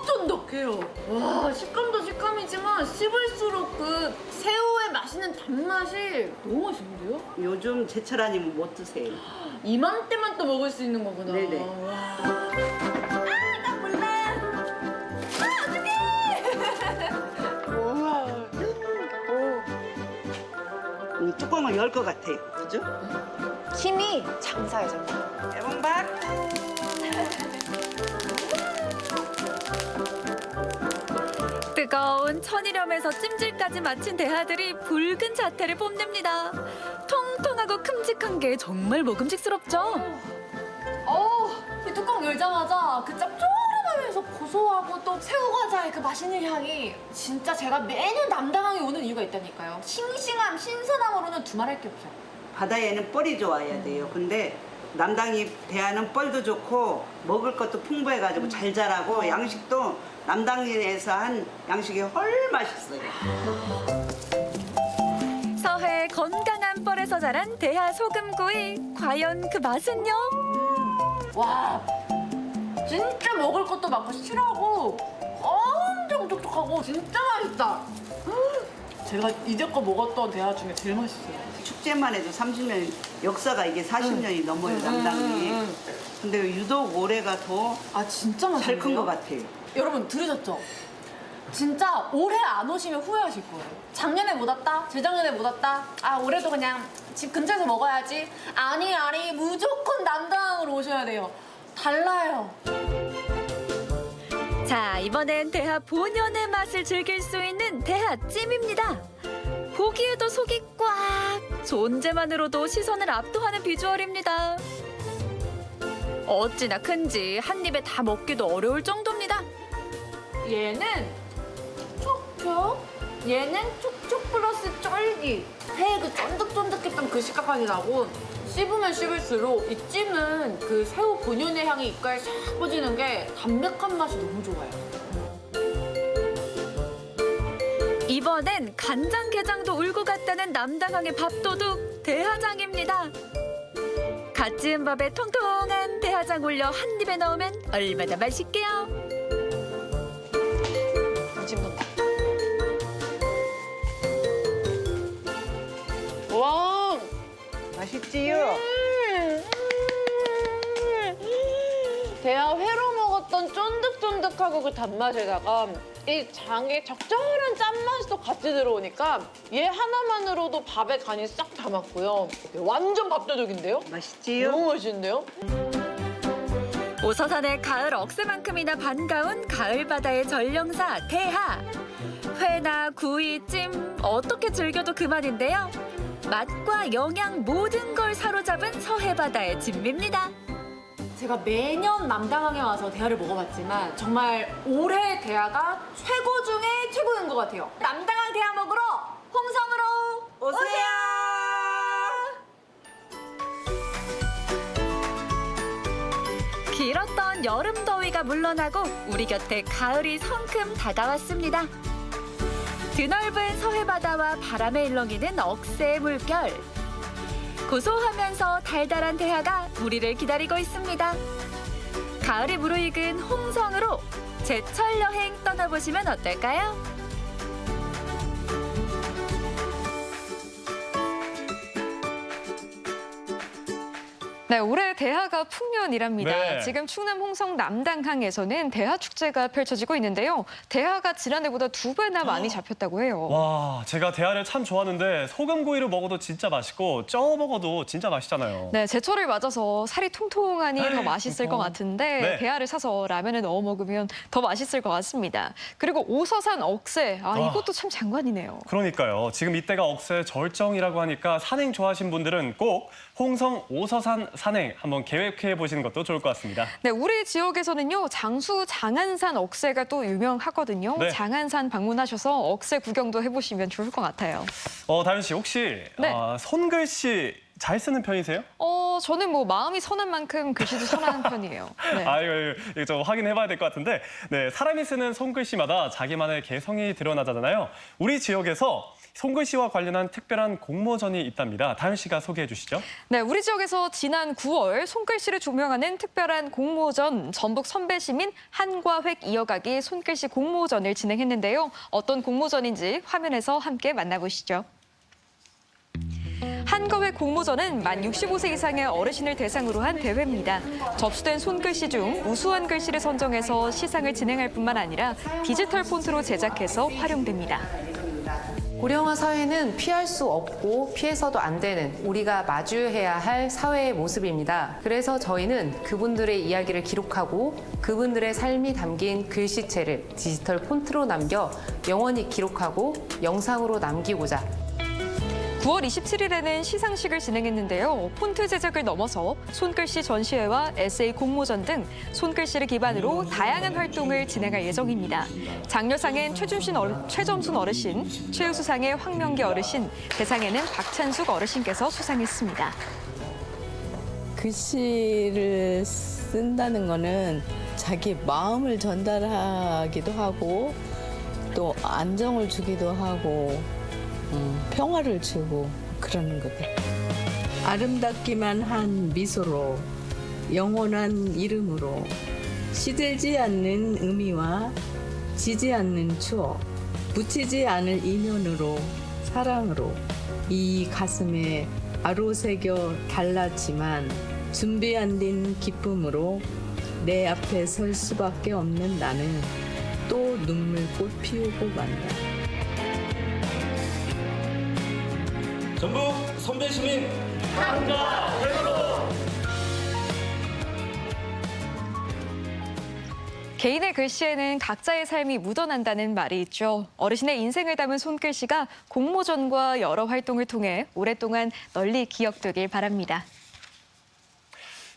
쫀득쫀득해요. 와, 식감도 식감이지만 씹을수록 그 새우의 맛있는 단맛이 너무 맛있는데요? 요즘 제철 아니면 못 드세요. 이맘때만 또 먹을 수 있는 거구나. 네네. 나 몰라. 어떡해! 우와. 이 뚜껑을 열 것 같아요. 그죠? 힘이 장사예요, 장사. 대봉박. 뜨거운 천일염에서 찜질까지 마친 대하들이 붉은 자태를 뽐냅니다. 통통하고 큼직한 게 정말 먹음직스럽죠? 이 뚜껑 열자마자 그 짭조름하면서 고소하고 또 새우과자의 그 맛있는 향이 진짜 제가 매년 남당항에 오는 이유가 있다니까요. 싱싱함, 신선함으로는 두말할 게 없어요. 바다에는 뻘이 좋아야 돼요. 근데 남당이 대하는 뻘도 좋고 먹을 것도 풍부해가지고 잘 자라고 양식도 남당에서 한 양식이 헐 맛있어요. 서해 건강한 뻘에서 자란 대하 소금구이. 과연 그 맛은요? 와, 진짜 먹을 것도 많고 실하고 엄청 촉촉하고 진짜 맛있다. 제가 이제껏 먹었던 대하 중에 제일 맛있어요. 축제만 해도 30년, 역사가 이게 40년이 넘어요, 남당이. 근데 유독 올해가 더 진짜 잘 큰 맛있네요. 것 같아요. 여러분 들으셨죠? 진짜 올해 안 오시면 후회하실 거예요. 작년에 못 왔다, 재작년에 못 왔다. 올해도 그냥 집 근처에서 먹어야지. 아니 무조건 남당으로 오셔야 돼요. 달라요. 자, 이번엔 대하 본연의 맛을 즐길 수 있는 대하찜입니다. 보기에도 속이 꽉, 존재만으로도 시선을 압도하는 비주얼입니다. 어찌나 큰지 한 입에 다 먹기도 어려울 정도입니다. 얘는 촉촉, 얘는 촉촉 플러스 쫄깃. 회의 그 쫀득쫀득했던 그 식감까지 나고 씹으면 씹을수록 이 찜은 그 새우 본연의 향이 입가에 싹 퍼지는 게 담백한 맛이 너무 좋아요. 이번엔 간장게장도 울고 갔다는 남당항의 밥도둑 대하장입니다. 갓 지은 밥에 통통한 대하장 올려 한 입에 넣으면 얼마나 맛있게요. 와, 맛있지요? 대하 회로 먹었던 쫀득쫀득하고 그 단맛에다가 이 장에 적절한 짠맛이 또 같이 들어오니까 얘 하나만으로도 밥에 간이 싹 다 맞고요. 완전 밥도둑인데요? 맛있지요? 너무 맛있는데요? 오서산의 가을 억새만큼이나 반가운 가을 바다의 전령사 대하. 회나 구이, 찜 어떻게 즐겨도 그만인데요. 맛과 영양 모든 걸 사로잡은 서해 바다의 진미입니다. 제가 매년 남당항에 와서 대하를 먹어봤지만 정말 올해 대하가 최고 중에 최고인 것 같아요. 남당항 대하 먹으러 홍성으로 오세요. 길었던 여름 더위가 물러나고 우리 곁에 가을이 성큼 다가왔습니다. 드넓은 서해 바다와 바람에 일렁이는 억새의 물결. 고소하면서 달달한 대하가 우리를 기다리고 있습니다. 가을이 무르익은 홍성으로 제철 여행 떠나보시면 어떨까요? 네, 올해 대하가 풍년이랍니다. 네. 지금 충남 홍성 남당항에서는 대하 축제가 펼쳐지고 있는데요. 대하가 지난해보다 2배나 많이 잡혔다고 해요. 와, 제가 대하를 참 좋아하는데 소금구이를 먹어도 진짜 맛있고 쪄 먹어도 진짜 맛있잖아요. 네, 제철을 맞아서 살이 통통하니 더 맛있을 것 같은데 네. 대하를 사서 라면에 넣어 먹으면 더 맛있을 것 같습니다. 그리고 오서산 억새, 이것도 참 장관이네요. 그러니까요. 지금 이때가 억새 절정이라고 하니까 산행 좋아하신 분들은 꼭 홍성 오서산 산행 한번 계획해 보시는 것도 좋을 것 같습니다. 네, 우리 지역에서는요 장수 장안산 억새가 또 유명하거든요. 네. 장안산 방문하셔서 억새 구경도 해보시면 좋을 것 같아요. 다현 씨 혹시 네. 손글씨 잘 쓰는 편이세요? 저는 뭐 마음이 선한 만큼 글씨도 선한 편이에요. 네. 이거 좀 확인해봐야 될 것 같은데, 네, 사람이 쓰는 손글씨마다 자기만의 개성이 드러나잖아요. 우리 지역에서 손글씨와 관련한 특별한 공모전이 있답니다. 다현 씨가 소개해 주시죠. 네, 우리 지역에서 지난 9월 손글씨를 조명하는 특별한 공모전 전북 선배시민 한과획 이어가기 손글씨 공모전을 진행했는데요. 어떤 공모전인지 화면에서 함께 만나보시죠. 한과획 공모전은 만 65세 이상의 어르신을 대상으로 한 대회입니다. 접수된 손글씨 중 우수한 글씨를 선정해서 시상을 진행할 뿐만 아니라 디지털 폰트로 제작해서 활용됩니다. 고령화 사회는 피할 수 없고 피해서도 안 되는 우리가 마주해야 할 사회의 모습입니다. 그래서 저희는 그분들의 이야기를 기록하고 그분들의 삶이 담긴 글씨체를 디지털 폰트로 남겨 영원히 기록하고 영상으로 남기고자 9월 27일에는 시상식을 진행했는데요. 폰트 제작을 넘어서 손글씨 전시회와 에세이 공모전 등 손글씨를 기반으로 다양한 활동을 진행할 예정입니다. 장려상엔 최점순 어르신, 최우수상에 황명기 어르신, 대상에는 박찬숙 어르신께서 수상했습니다. 글씨를 쓴다는 거는 자기 마음을 전달하기도 하고 또 안정을 주기도 하고 평화를 주고 그러는 거다. 아름답기만 한 미소로 영원한 이름으로 시들지 않는 의미와 지지 않는 추억 묻히지 않을 인연으로 사랑으로 이 가슴에 아로새겨 달랐지만 준비 안 된 기쁨으로 내 앞에 설 수밖에 없는 나는 또 눈물꽃 피우고 만다. 전북 선배시민 한가 회로 개인의 글씨에는 각자의 삶이 묻어난다는 말이 있죠. 어르신의 인생을 담은 손글씨가 공모전과 여러 활동을 통해 오랫동안 널리 기억되길 바랍니다.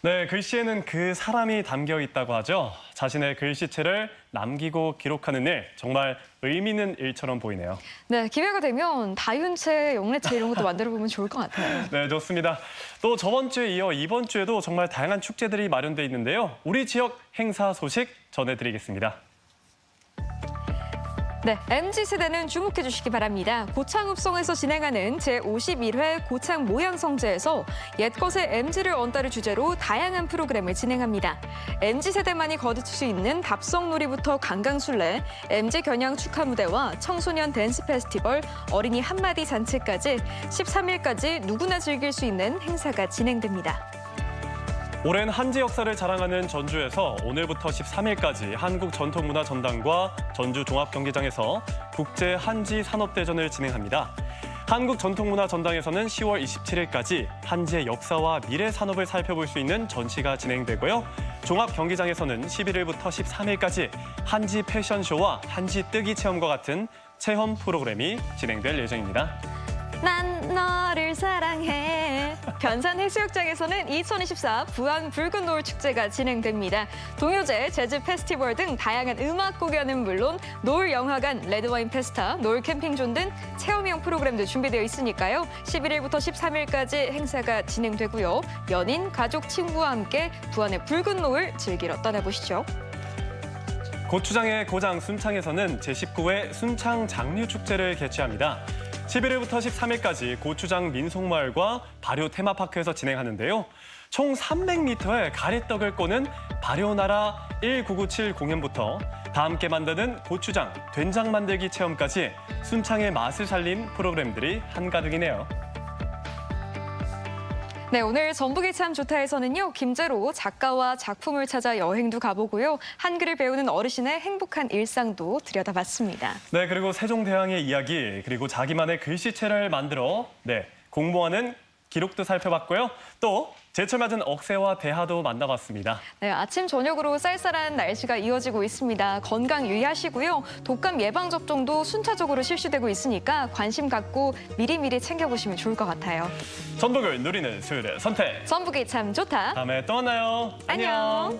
네, 글씨에는 그 사람이 담겨 있다고 하죠. 자신의 글씨체를 남기고 기록하는 일, 정말 의미 있는 일처럼 보이네요. 네, 기회가 되면 다윤체, 영래체 이런 것도 만들어보면 좋을 것 같아요. 네, 좋습니다. 또 저번 주에 이어 이번 주에도 정말 다양한 축제들이 마련돼 있는데요. 우리 지역 행사 소식 전해드리겠습니다. 네, MZ세대는 주목해 주시기 바랍니다. 고창읍성에서 진행하는 제51회 고창 모양성제에서 옛것의 MZ를 언따를 주제로 다양한 프로그램을 진행합니다. MZ세대만이 거둘 수 있는 답성놀이부터 강강술래, MZ 겨냥 축하 무대와 청소년 댄스 페스티벌, 어린이 한마디 잔치까지 13일까지 누구나 즐길 수 있는 행사가 진행됩니다. 오랜 한지 역사를 자랑하는 전주에서 오늘부터 13일까지 한국전통문화전당과 전주종합경기장에서 국제 한지 산업대전을 진행합니다. 한국전통문화전당에서는 10월 27일까지 한지의 역사와 미래 산업을 살펴볼 수 있는 전시가 진행되고요. 종합경기장에서는 11일부터 13일까지 한지 패션쇼와 한지 뜨기 체험과 같은 체험 프로그램이 진행될 예정입니다. 난 너를 사랑해. 변산해수욕장에서는 2024 부안 붉은 노을 축제가 진행됩니다. 동요제, 재즈 페스티벌 등 다양한 음악 공연은 물론 노을 영화관, 레드와인 페스타, 노을 캠핑존 등 체험형 프로그램도 준비되어 있으니까요. 11일부터 13일까지 행사가 진행되고요. 연인, 가족, 친구와 함께 부안의 붉은 노을 즐기러 떠나보시죠. 고추장의 고장 순창에서는 제19회 순창 장류축제를 개최합니다. 11일부터 13일까지 고추장 민속마을과 발효 테마파크에서 진행하는데요. 총 300m의 가래떡을 꼬는 발효나라 1997 공연부터 다 함께 만드는 고추장, 된장 만들기 체험까지 순창의 맛을 살린 프로그램들이 한가득이네요. 네, 오늘 전북이 참 좋다에서는요. 김재로 작가와 작품을 찾아 여행도 가보고요. 한글을 배우는 어르신의 행복한 일상도 들여다봤습니다. 네, 그리고 세종대왕의 이야기, 그리고 자기만의 글씨체를 만들어 공모하는 기록도 살펴봤고요. 또 제철 맞은 억새와 대하도 만나봤습니다. 네, 아침 저녁으로 쌀쌀한 날씨가 이어지고 있습니다. 건강 유의하시고요. 독감 예방 접종도 순차적으로 실시되고 있으니까 관심 갖고 미리미리 챙겨보시면 좋을 것 같아요. 전북을 누리는 수요일의 선택. 전북이 참 좋다. 다음에 또 만나요. 안녕.